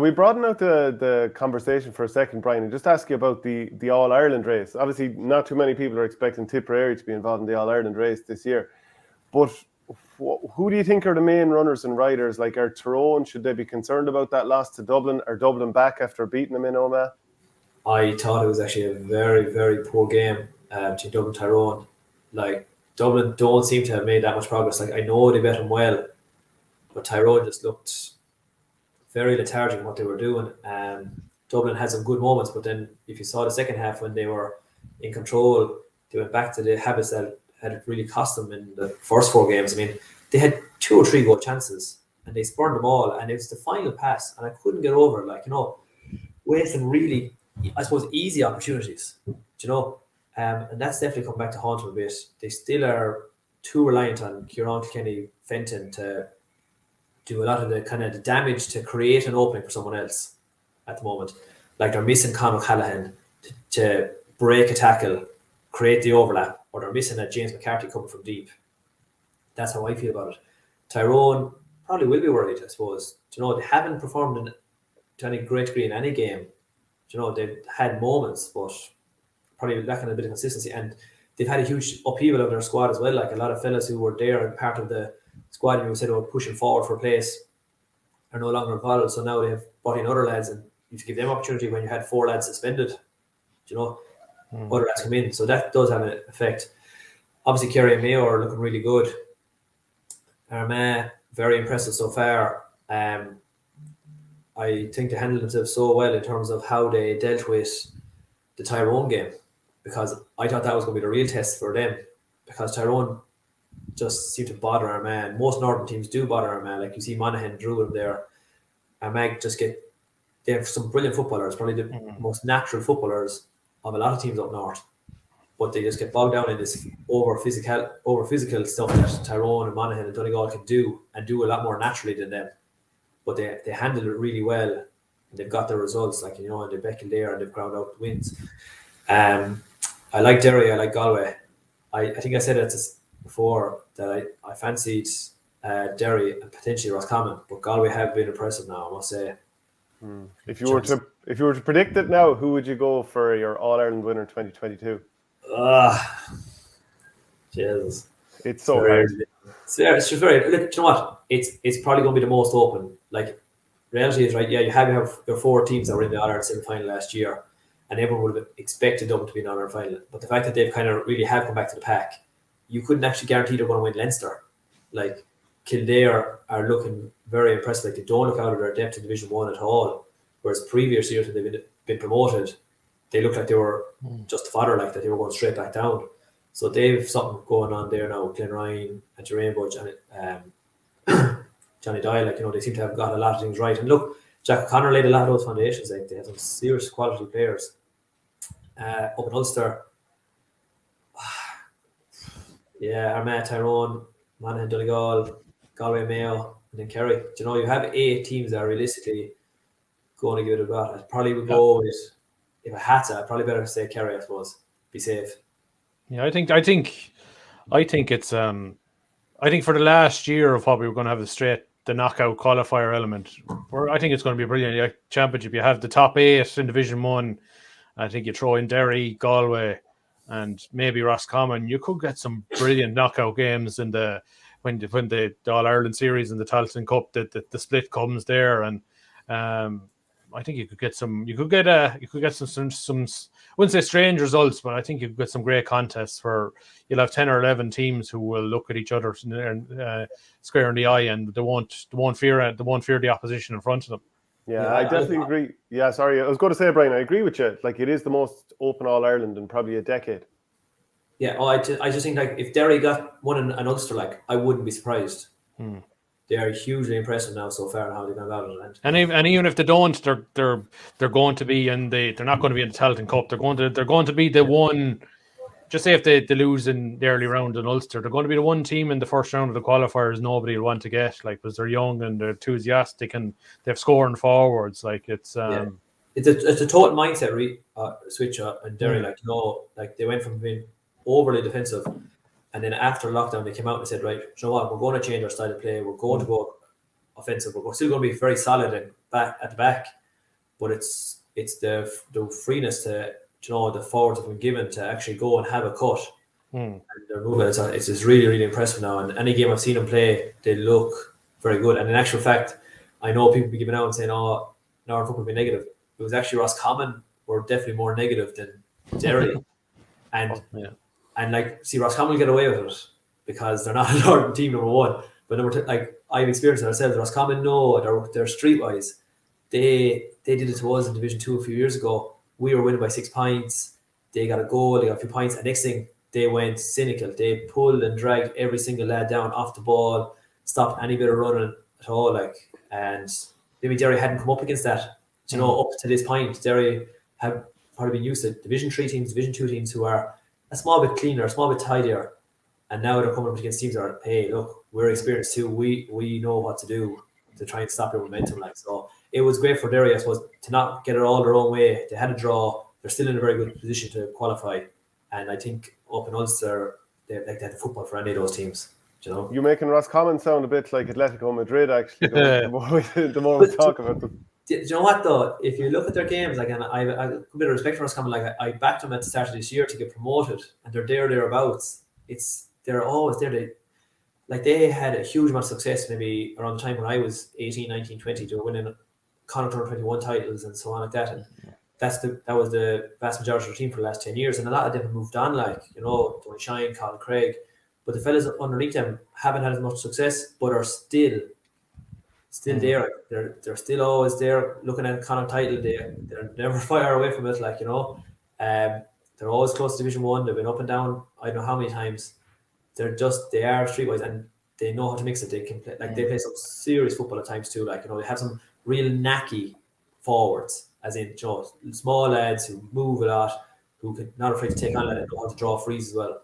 We broaden out the conversation for a second, Brian, and just ask you about the All-Ireland race. Obviously, not too many people are expecting Tipperary to be involved in the All-Ireland race this year. But who do you think are the main runners and riders? Like, are Tyrone, should they be concerned about that loss to Dublin? Are Dublin back after beating them in Armagh? I thought it was actually a very, very poor game between Dublin and Tyrone. Like, Dublin don't seem to have made that much progress. Like, I know they bet them well, but Tyrone just looked very lethargic in what they were doing. Dublin had some good moments, but then if you saw the second half when they were in control, they went back to the habits that had really cost them in the first 4 games. I mean, they had 2 or 3 goal chances and they spurned them all, and it was the final pass, and I couldn't get over it. Like, wasting really, I suppose, easy opportunities, and that's definitely come back to haunt them a bit. They still are too reliant on Kieran Kilkenny, Fenton to do a lot of the kind of the damage to create an opening for someone else at the moment. Like, they're missing Conor Callahan to break a tackle, create the overlap, or they're missing a James McCarthy coming from deep. That's how I feel about it. Tyrone probably will be worried, I suppose. They haven't performed to any great degree in any game. They've had moments, but probably lacking a bit of consistency. And they've had a huge upheaval of their squad as well. Like, a lot of fellas who were there and part of the squad who said they were pushing forward for a place are no longer involved. So now they've brought in other lads, and you have to give them opportunity when you had 4 lads suspended. Other lads come in. So that does have an effect. Obviously, Kerry and Mayo are looking really good. Armagh, very impressive so far. I think they handled themselves so well in terms of how they dealt with the Tyrone game, because I thought that was going to be the real test for them, because Tyrone just seemed to bother Armagh. Most Northern teams do bother Armagh. Like, you see Monaghan drew them there. Armagh they have some brilliant footballers, probably the most natural footballers of a lot of teams up north, but they just get bogged down in this over physical stuff that Tyrone and Monaghan and Donegal can do, and do a lot more naturally than them. But they handled it really well, and they've got their results, and they've beckoned there and they've ground out the wins. I like Derry, I like Galway. I think I said it before that I fancied Derry and potentially Roscommon, but Galway have been impressive now, I must say. If you were to predict it now, who would you go for your All-Ireland winner 2022? Jesus. It's so hard. It's just very. Look, you know what? It's probably going to be the most open. Like, reality is, right? Yeah, you have your 4 teams that were in the All-Ireland semi-final last year, and everyone would have expected them to be in the All-Ireland final. But the fact that they've kind of really have come back to the pack, you couldn't actually guarantee they're going to win Leinster. Like, Kildare are looking very impressive. Like, they don't look out of their depth in Division 1 at all. Whereas previous years when they've been promoted, they looked like they were just fodder, like that they were going straight back down. So they've something going on there now. Glen Ryan and Rainbow, Johnny Doyle, they seem to have got a lot of things right. And look, Jack O'Connor laid a lot of those foundations. Like, they had some serious quality players. Up in Ulster, Armagh, Tyrone, Monaghan, Donegal, Galway, Mayo, and then Kerry. You have 8 teams that are realistically going to give it a shot. I probably would go with, if I had to, I'd probably better say Kerry, I suppose. Be safe. Yeah, I think it's I think for the last year of what we were going to have the knockout qualifier element, I think it's going to be a brilliant championship. You have the top 8 in Division 1. I think you throw in Derry, Galway, and maybe Roscommon. You could get some brilliant knockout games in when the All-Ireland series and the Tailteann Cup, the split comes there, and I think you could get some I wouldn't say strange results, but I think you could get some great contests where you'll have 10 or 11 teams who will look at each other square in the eye, and they won't fear the opposition in front of them. Yeah, I definitely agree. Yeah, sorry, I was going to say, Brian, I agree with you. Like, it is the most open All-Ireland in probably a decade. Yeah, I just think, like, if Derry got one in Ulster, like, I wouldn't be surprised. They are hugely impressive now so far in how they've gone about it. And even if they don't, they're going to be they're not going to be in the Tailteann Cup. They're going to be the one. Just say if they lose in the early round in Ulster, they're going to be the one team in the first round of the qualifiers nobody will want to get, like, because they're young and they're enthusiastic and they've scoring forwards. Like, it's a total mindset switch and Derry, like they went from being overly defensive, and then after lockdown they came out and said, right, you know what, we're going to change our style of play. We're going to go offensive, but we're still going to be very solid and back at the back. But it's the freeness to, you know, the forwards have been given to actually go and have a cut. And their movement, it's just really, really impressive now. And any game I've seen them play, they look very good. And in actual fact, I know people be giving out and saying, "Oh, Northern football will be negative." It was actually Roscommon were definitely more negative than Derry. And like, see, Roscommon will get away with it because they're not a Northern team, number one. But number two, like, I've experienced it ourselves. Roscommon, no, they're streetwise. They did it to us in Division 2 a few years ago. We were winning by 6 points. They got a goal, they got a few points. And next thing, they went cynical. They pulled and dragged every single lad down off the ball, stopped any bit of running at all. Like, and maybe Derry hadn't come up against that. You know, up to this point, Derry have probably been used to Division 3 teams, Division 2 teams who are a small bit cleaner, a small bit tidier. And now they're coming up against teams that are, hey, look, we're experienced too. We know what to do to try and stop your momentum. Like, so it was great for Derry, I suppose, to not get it all their own way. They had a draw. They're still in a very good position to qualify. And I think up in Ulster, they had the football for any of those teams. You know, you're making Roscommon sound a bit like Atletico Madrid, actually. The more we talk about them. Do you know what though? If you look at their games, like, and I a bit of respect for Roscommon, like I backed them at the start of this year to get promoted, and they're thereabouts. They're always there. They had a huge amount of success maybe around the time when I was 18, 19, 20. They were winning Connacht 21 titles and so on like that. And that was the vast majority of the team for the last 10 years. And a lot of them have moved on, like, you know, Tony Shine, Colin Craig. But the fellas underneath them haven't had as much success, but are still there. They're still always there looking at a Connacht title. They're never far away from it, like, you know. They're always close to Division 1. They've been up and down I don't know how many times. They are streetwise and they know how to mix it. They can play, like, they play some serious football at times too. Like, you know, they have some real knacky forwards, as in, you know, small lads who move a lot, who can not afraid to take on and know how to draw frees as well.